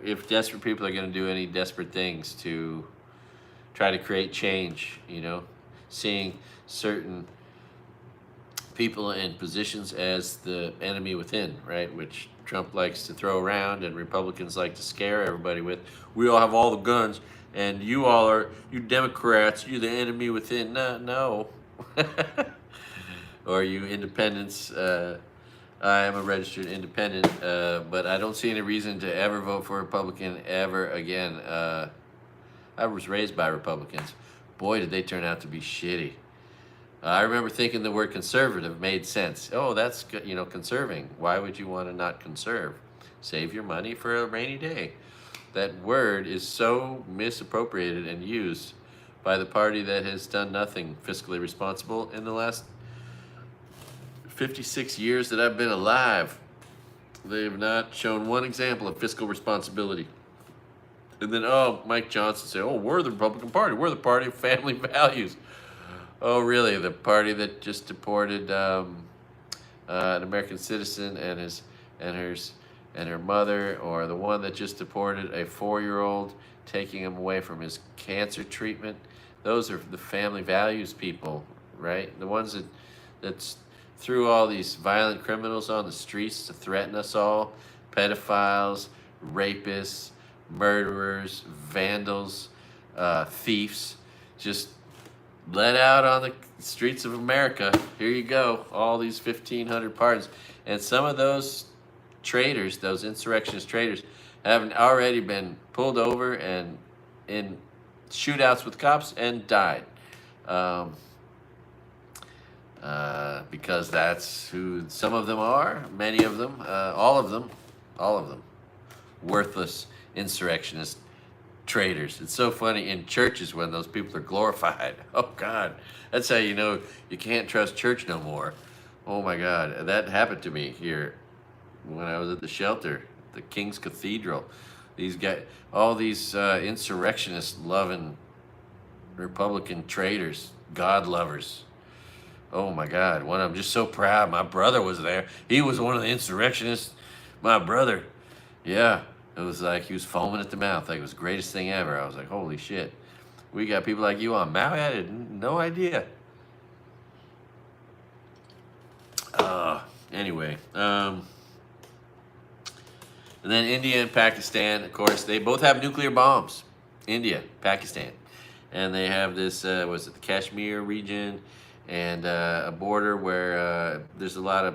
Speaker 1: if desperate people are going to do any desperate things to try to create change, you know, seeing certain people in positions as the enemy within, right? Which Trump likes to throw around and Republicans like to scare everybody with. We all have all the guns, and you Democrats, you're the enemy within. No. Or you independents. I am a registered independent, but I don't see any reason to ever vote for a Republican ever again. I was raised by Republicans. Boy, did they turn out to be shitty. I remember thinking the word conservative made sense. Oh, that's, you know, conserving. Why would you want to not conserve? Save your money for a rainy day. That word is so misappropriated and used by the party that has done nothing fiscally responsible in the last 56 years that I've been alive. They have not shown one example of fiscal responsibility. And then, Mike Johnson said, we're the Republican Party. We're the party of family values. Oh, really? The party that just deported an American citizen and her mother, or the one that just deported a 4-year-old, taking him away from his cancer treatment? Those are the family values people, right? The ones that threw all these violent criminals on the streets to threaten us all, pedophiles, rapists, murderers, vandals, thieves, just let out on the streets of America. Here you go, all these 1,500 pardons. And some of those traitors, those insurrectionist traitors, have already been pulled over and in shootouts with cops and died. Um, because that's who some of them are, many of them, all of them, worthless insurrectionist traitors. It's so funny in churches when those people are glorified. Oh God, that's how you know you can't trust church no more. Oh my God, that happened to me here when I was at the shelter, the King's Cathedral. These guys, all these insurrectionist loving Republican traitors, God lovers. Oh my God, one I'm just so proud. My brother was there. He was one of the insurrectionists. My brother. Yeah, it was like he was foaming at the mouth. Like it was the greatest thing ever. I was like, holy shit. We got people like you on Maui? I had no idea. Anyway, and then India and Pakistan, of course, they both have nuclear bombs. India, Pakistan. And they have this, was it the Kashmir region, and a border where there's a lot of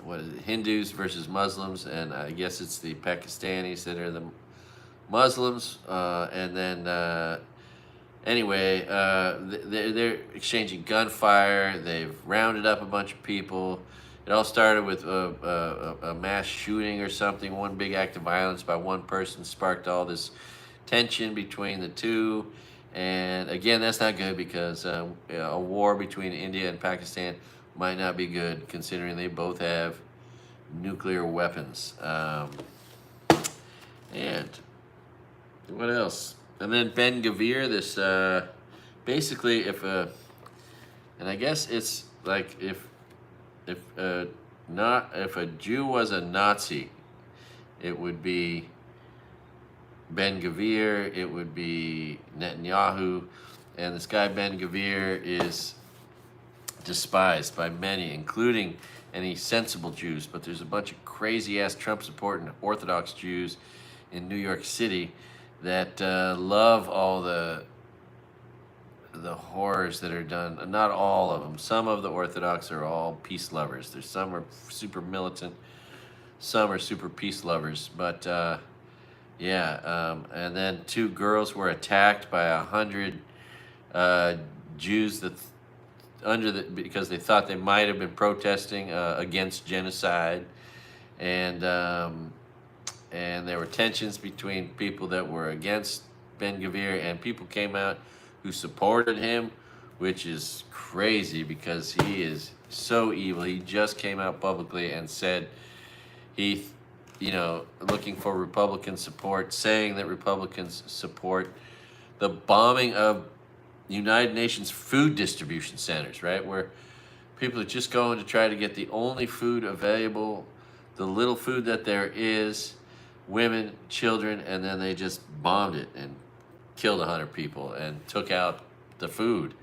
Speaker 1: what is it, Hindus versus Muslims, and I guess it's the Pakistanis that are the Muslims, and then anyway, they're exchanging gunfire. They've rounded up a bunch of people. It all started with a mass shooting or something. One big act of violence by one person sparked all this tension between the two. And again, that's not good because a war between India and Pakistan might not be good considering they both have nuclear weapons. And what else? And then Ben Gavir, this basically if and I guess it's like if a Jew was a Nazi, it would be Ben Gavir, it would be Netanyahu, and this guy Ben Gavir is despised by many, including any sensible Jews, but there's a bunch of crazy-ass Trump-supporting Orthodox Jews in New York City that love all the horrors that are done. Not all of them. Some of the Orthodox are all peace lovers. There's some are super militant, some are super peace lovers, but yeah, and then 2 girls were attacked by 100 Jews that because they thought they might have been protesting against genocide, and there were tensions between people that were against Ben Gavir and people came out who supported him, which is crazy because he is so evil. He just came out publicly and said he, looking for Republican support, saying that Republicans support the bombing of United Nations food distribution centers, right? Where people are just going to try to get the only food available, the little food that there is, women, children, and then they just bombed it and killed 100 people and took out the food.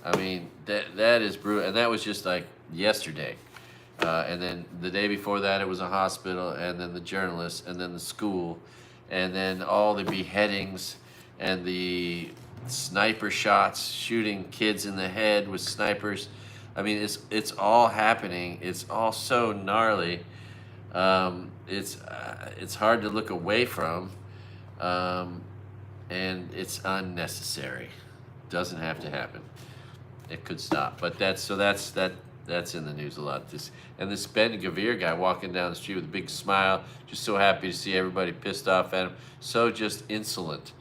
Speaker 1: I mean, that is brutal. And that was just like yesterday. And then the day before that, it was a hospital, and then the journalists, and then the school, and then all the beheadings and the sniper shots, shooting kids in the head with snipers. I mean, it's all happening. It's all so gnarly. It's hard to look away from, and it's unnecessary. Doesn't have to happen. It could stop, but that's in the news a lot. This Ben Gavir guy walking down the street with a big smile, just so happy to see everybody pissed off at him. So just insolent,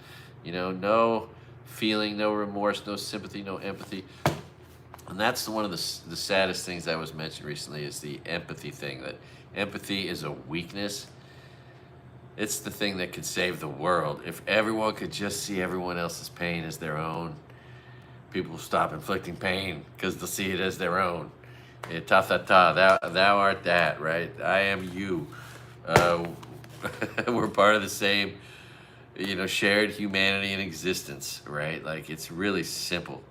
Speaker 1: no feeling, no remorse, no sympathy, no empathy. And that's one of the saddest things that was mentioned recently is the empathy thing. That empathy is a weakness. It's the thing that could save the world. If everyone could just see everyone else's pain as their own, people will stop inflicting pain because they'll see it as their own. Thou art that, right? I am you. We're part of the same, shared humanity and existence, right? Like, it's really simple,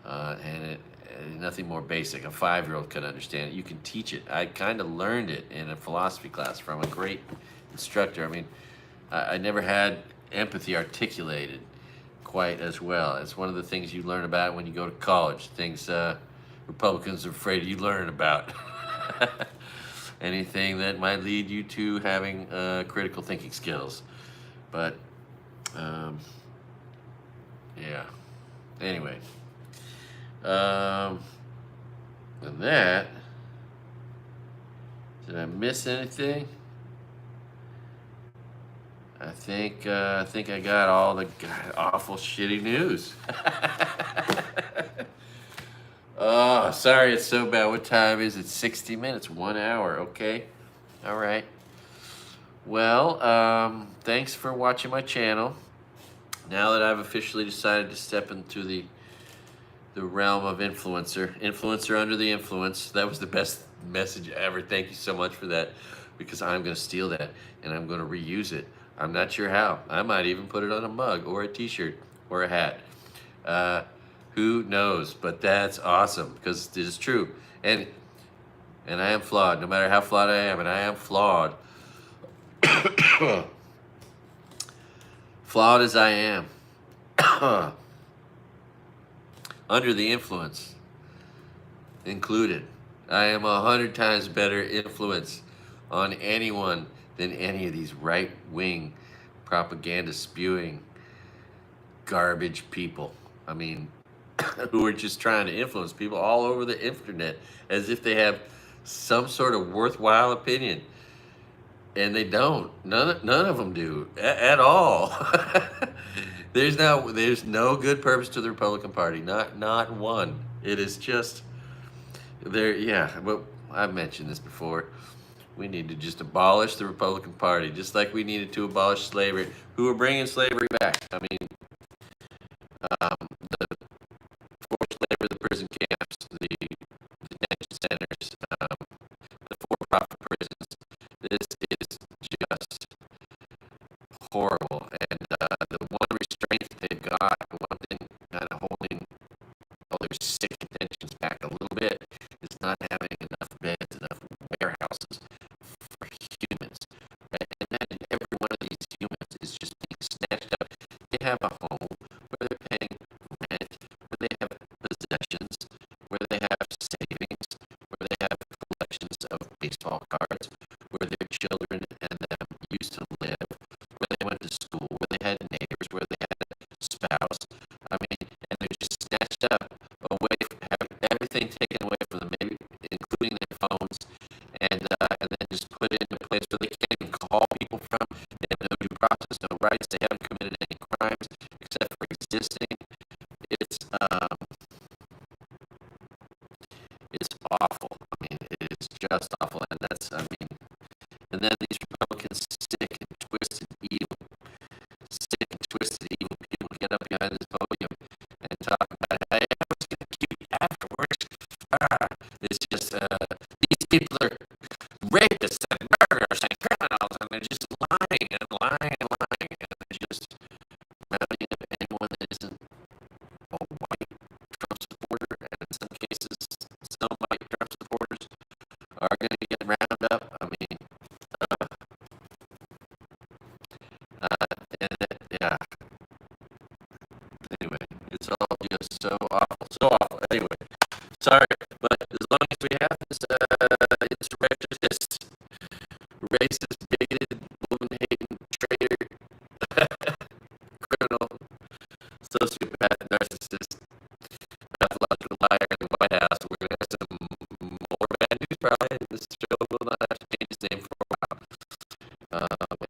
Speaker 1: and nothing more basic. A 5-year-old could understand it. You can teach it. I kind of learned it in a philosophy class from a great instructor. I mean, I never had empathy articulated quite as well. It's one of the things you learn about when you go to college. Things Republicans are afraid you learn about. Anything that might lead you to having critical thinking skills. But yeah. Anyway, and that. Did I miss anything? I think I got all the awful shitty news. Oh, sorry, it's so bad. What time is it? 60 minutes, 1 hour. Okay, all right. Well, thanks for watching my channel. Now that I've officially decided to step into the realm of influencer under the influence. That was the best message ever. Thank you so much for that, because I'm going to steal that and I'm going to reuse it. I'm not sure how. I might even put it on a mug or a t-shirt or a hat. Who knows? But that's awesome, because it is true. And I am flawed, no matter how flawed I am, and I am flawed. Flawed as I am. Under the influence included. I am 100 times better influence on anyone than any of these right-wing propaganda spewing garbage people. I mean, who are just trying to influence people all over the internet as if they have some sort of worthwhile opinion. And they don't. None of them do at all. There's no good purpose to the Republican Party. Not one. It is just there. Yeah, but I've mentioned this before. We need to just abolish the Republican Party, just like we needed to abolish slavery. Who are bringing slavery back? I mean, the forced labor, the prison camps, the detention centers, the for-profit prisons. This is just horrible. And the one restraint that they've got, one thing kind of holding all their sick intentions back a little bit, is not having enough beds, enough warehouses for humans. Right? Imagine every one of these humans is just being snatched up. They have a home where they're paying rent, where they have possessions, where they have savings, where they have collections of baseball cards, where their children and them used to live, where they went to school, where they had neighbors, where they had a spouse. I mean, and they're just snatched up away, have everything taken away from them, maybe including their phones, and then just put it in a place where they can't even call people from. They have no due process, no rights. They haven't committed any crimes except for existing. It's awful. I mean, it is just awful, and and then these Republicans, sick and twisted evil people, get up behind this podium and talk about, hey, I was going to keep you afterwards. It's just, these people are rapists and murderers and criminals, and they're just lying and lying and lying, and they're just rounding up anyone that isn't a white Trump supporter, and in some cases, some white Trump supporters are going to get rounded up. I mean, yeah. Anyway, it's all just so awful. Anyway, sorry, but as long as we have this insurrectionist, racist, bigoted, woman-hating, traitor, criminal, sociopath, narcissist, pathological liar in the White House, we're going to have some more bad news probably. This show will not have to change its name for a while.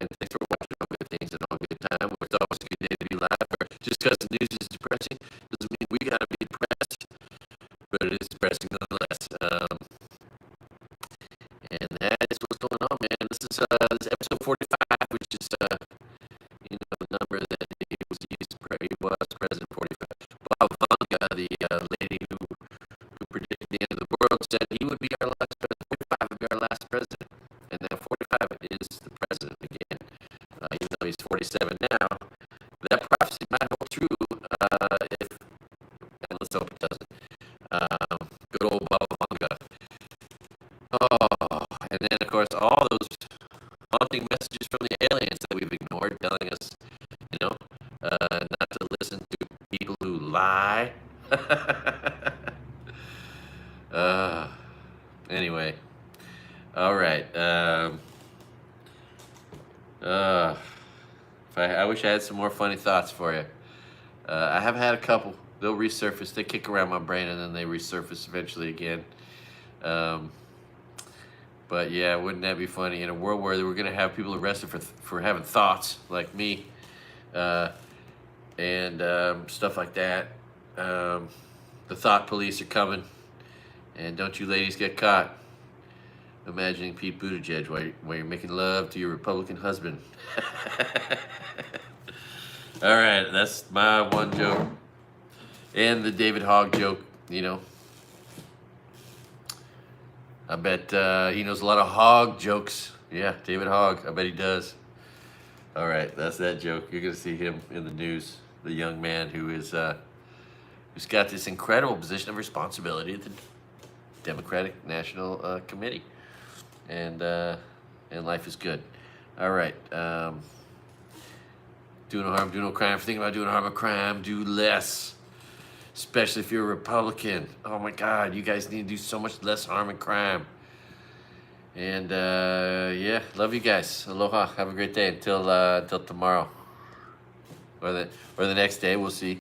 Speaker 1: And thanks for watching All Good Things and All Good Time. It's always a good day to be live. Just because the news is depressing doesn't mean we gotta be depressed, but it is depressing nonetheless. And that is what's going on, man. This is episode 45, which is the number that he was President 45. Bye. uh, anyway. All right. I wish I had some more funny thoughts for you. I have had a couple. They'll resurface. They kick around my brain and then they resurface eventually again. Um, but yeah, wouldn't that be funny? In a world where we're gonna have people arrested for having thoughts like me, and stuff like that. The thought police are coming, and don't you ladies get caught imagining Pete Buttigieg while you're making love to your Republican husband. All right, that's my one joke. And the David Hogg joke, you know. I bet he knows a lot of hog jokes. Yeah, David Hogg, I bet he does. All right, that's that joke. You're gonna see him in the news. The young man who's got this incredible position of responsibility at the Democratic National Committee, and life is good. All right, do no harm, do no crime. If you're thinking about doing harm or crime, do less. Especially if you're a Republican. Oh my God, you guys need to do so much less harm and crime. And yeah, love you guys. Aloha. Have a great day until tomorrow, or the next day. We'll see.